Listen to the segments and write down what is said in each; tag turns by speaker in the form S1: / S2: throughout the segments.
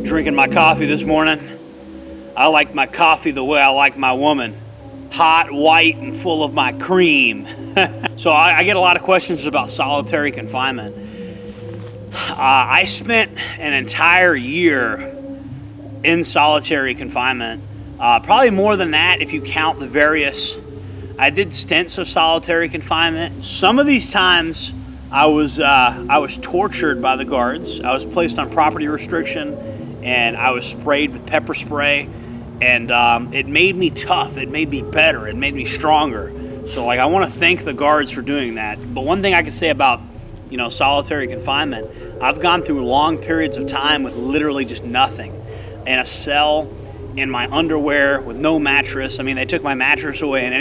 S1: Drinking my coffee this morning. I like my coffee the way I like my woman. Hot, white, and full of my cream. So I get a lot of questions about solitary confinement. I spent an entire year in solitary confinement. Probably more than that if you count the various... I did stints of solitary confinement. Some of these times I was tortured by the guards. I was placed on property restriction, and I was sprayed with pepper spray, and it made me tough. It made me better. It made me stronger. So I want to thank the guards for doing that. But one thing I can say about, solitary confinement, I've gone through long periods of time with literally just nothing, in a cell, in my underwear, with no mattress. I mean, they took my mattress away and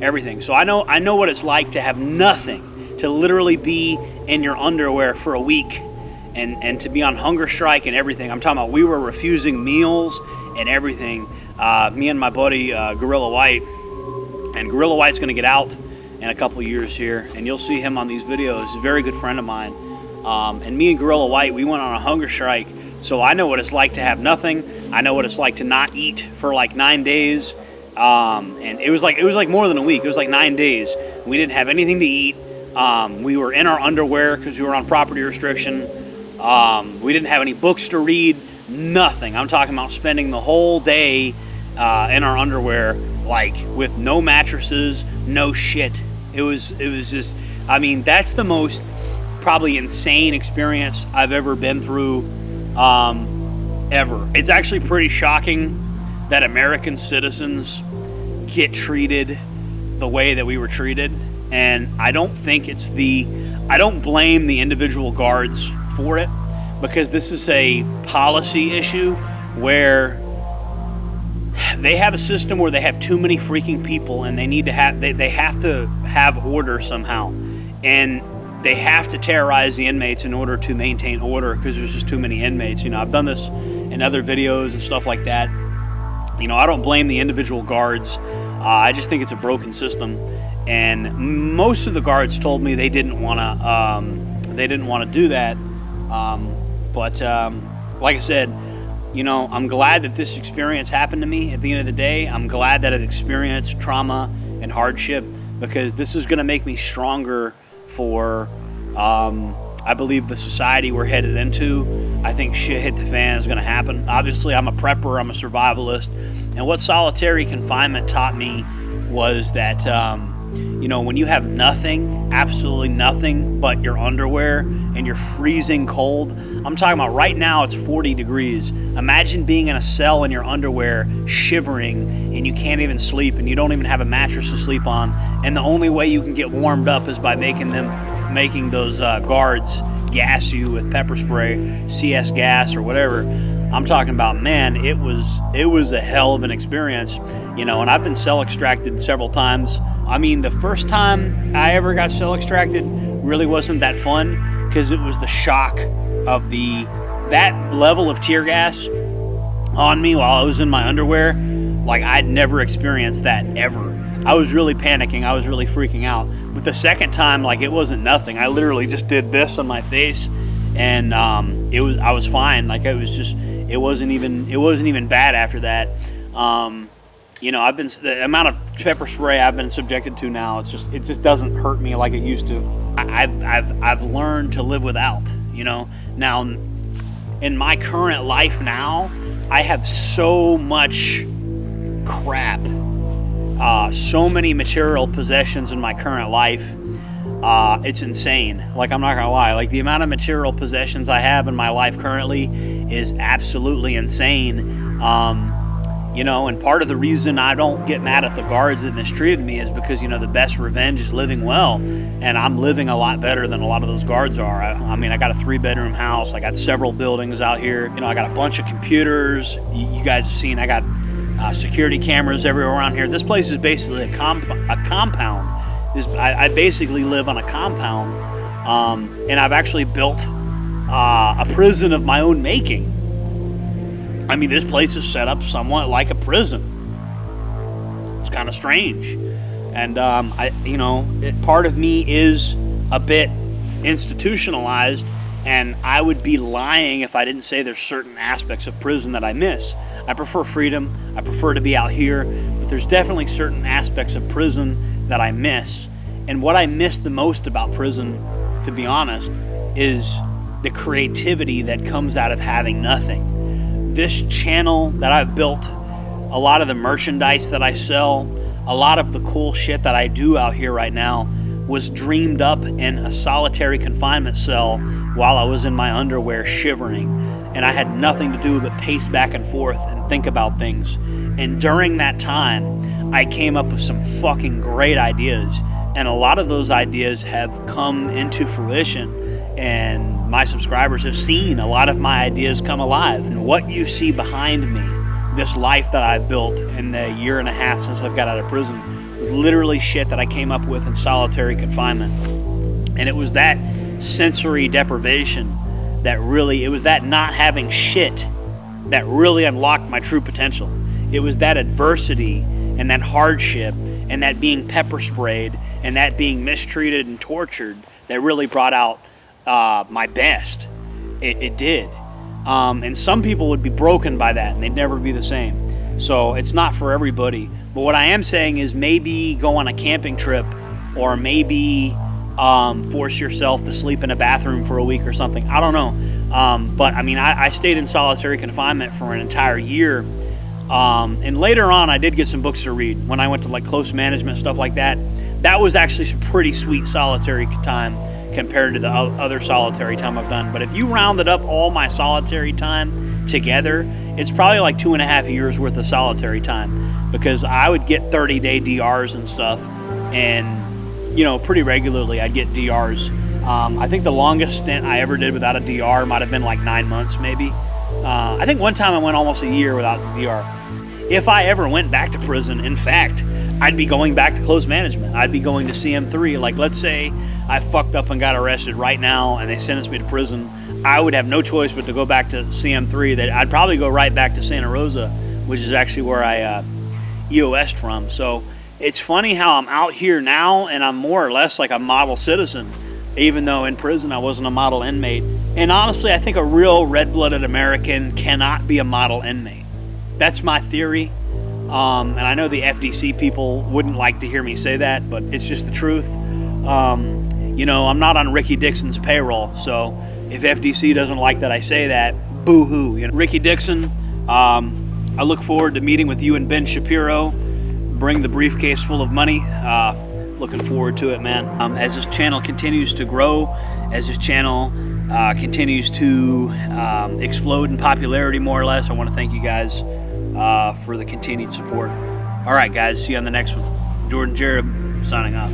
S1: everything. So I know what it's like to have nothing, to literally be in your underwear for a week. And to be on hunger strike and everything. I'm talking about we were refusing meals and everything. Me and my buddy Gorilla White. And Gorilla White's going to get out in a couple years here. And you'll see him on these videos. He's a very good friend of mine. And me and Gorilla White, we went on a hunger strike. So I know what it's like to have nothing. I know what it's like to not eat for like 9 days. And it was like more than a week. It was like 9 days. We didn't have anything to eat. We were in our underwear because we were on property restriction. We didn't have any books to read, nothing. I'm talking about spending the whole day in our underwear, like with no mattresses, no shit. It was just, that's the most probably insane experience I've ever been through, ever. It's actually pretty shocking that American citizens get treated the way that we were treated. And I don't blame the individual guards for it, because this is a policy issue where they have a system where they have too many freaking people, and they have to have order somehow, and they have to terrorize the inmates in order to maintain order, because there's just too many inmates. I've done this in other videos and stuff like that. I don't blame the individual guards. I just think it's a broken system, and most of the guards told me they didn't want to do that. But like I said, I'm glad that this experience happened to me. At the end of the day, I'm glad that I've experienced trauma and hardship, because this is going to make me stronger for, I believe, the society we're headed into. I think shit hit the fan is going to happen. Obviously, I'm a prepper. I'm a survivalist. And what solitary confinement taught me was that, when you have nothing, absolutely nothing but your underwear, and you're freezing cold. I'm talking about right now it's 40 degrees. Imagine being in a cell in your underwear, shivering, and you can't even sleep, and you don't even have a mattress to sleep on. And the only way you can get warmed up is by making those guards gas you with pepper spray, CS gas or whatever. I'm talking about, man, it was a hell of an experience, and I've been cell extracted several times. The first time I ever got cell extracted really wasn't that fun, because it was the shock of that level of tear gas on me while I was in my underwear. Like, I'd never experienced that ever. I was really panicking. I was really freaking out. But the second time, it wasn't nothing. I literally just did this on my face, and I was fine. It wasn't even bad after that. The amount of pepper spray I've been subjected to now, it just doesn't hurt me like it used to. I've learned to live without, Now, in my current life now, I have so much crap, so many material possessions in my current life. It's insane. I'm not gonna lie. The amount of material possessions I have in my life currently is absolutely insane. And part of the reason I don't get mad at the guards that mistreated me is because, the best revenge is living well. And I'm living a lot better than a lot of those guards are. I got a 3-bedroom house. I got several buildings out here. I got a bunch of computers. You guys have seen, I got security cameras everywhere around here. This place is basically a compound. I basically live on a compound. And I've actually built a prison of my own making. This place is set up somewhat like a prison. It's kind of strange. And part of me is a bit institutionalized, and I would be lying if I didn't say there's certain aspects of prison that I miss. I prefer freedom. I prefer to be out here, but there's definitely certain aspects of prison that I miss. And what I miss the most about prison, to be honest, is the creativity that comes out of having nothing. This channel that I've built, a lot of the merchandise that I sell, a lot of the cool shit that I do out here right now was dreamed up in a solitary confinement cell while I was in my underwear shivering. And I had nothing to do but pace back and forth and think about things. And during that time, I came up with some fucking great ideas. And a lot of those ideas have come into fruition. And my subscribers have seen a lot of my ideas come alive. And what you see behind me, this life that I've built in the year and a half since I've got out of prison, was literally shit that I came up with in solitary confinement. And it was that sensory deprivation that really, it was that not having shit that really unlocked my true potential. It was that adversity and that hardship and that being pepper sprayed and that being mistreated and tortured that really brought out my best. It did. And some people would be broken by that and they'd never be the same. So it's not for everybody. But what I am saying is maybe go on a camping trip, or maybe force yourself to sleep in a bathroom for a week or something. I don't know. But I mean, I stayed in solitary confinement for an entire year. And later on, I did get some books to read. When I went to like close management, stuff like that, that was actually some pretty sweet solitary time compared to the other solitary time I've done. But if you rounded up all my solitary time together, it's probably like 2.5 years worth of solitary time, because I would get 30-day DRs and stuff, and pretty regularly I'd get DRs. I think the longest stint I ever did without a DR might have been like 9 months maybe. I think one time I went almost a year without a DR. If I ever went back to prison, in fact, I'd be going back to close management. I'd be going to CM3. Like, let's say I fucked up and got arrested right now and they sentenced me to prison. I would have no choice but to go back to CM3. That I'd probably go right back to Santa Rosa, which is actually where I EOS'd from. So it's funny how I'm out here now and I'm more or less like a model citizen, even though in prison I wasn't a model inmate. And honestly, I think a real red-blooded American cannot be a model inmate. That's my theory. And I know the FDC people wouldn't like to hear me say that, but it's just the truth. I'm not on Ricky Dixon's payroll, so if FDC doesn't like that I say that, boo-hoo. Ricky Dixon, I look forward to meeting with you and Ben Shapiro. Bring the briefcase full of money. Looking forward to it, man. As this channel continues to grow, as this channel continues to explode in popularity, more or less, I want to thank you guys for the continued support. All right, guys, see you on the next one. Jordan Jareb, signing off.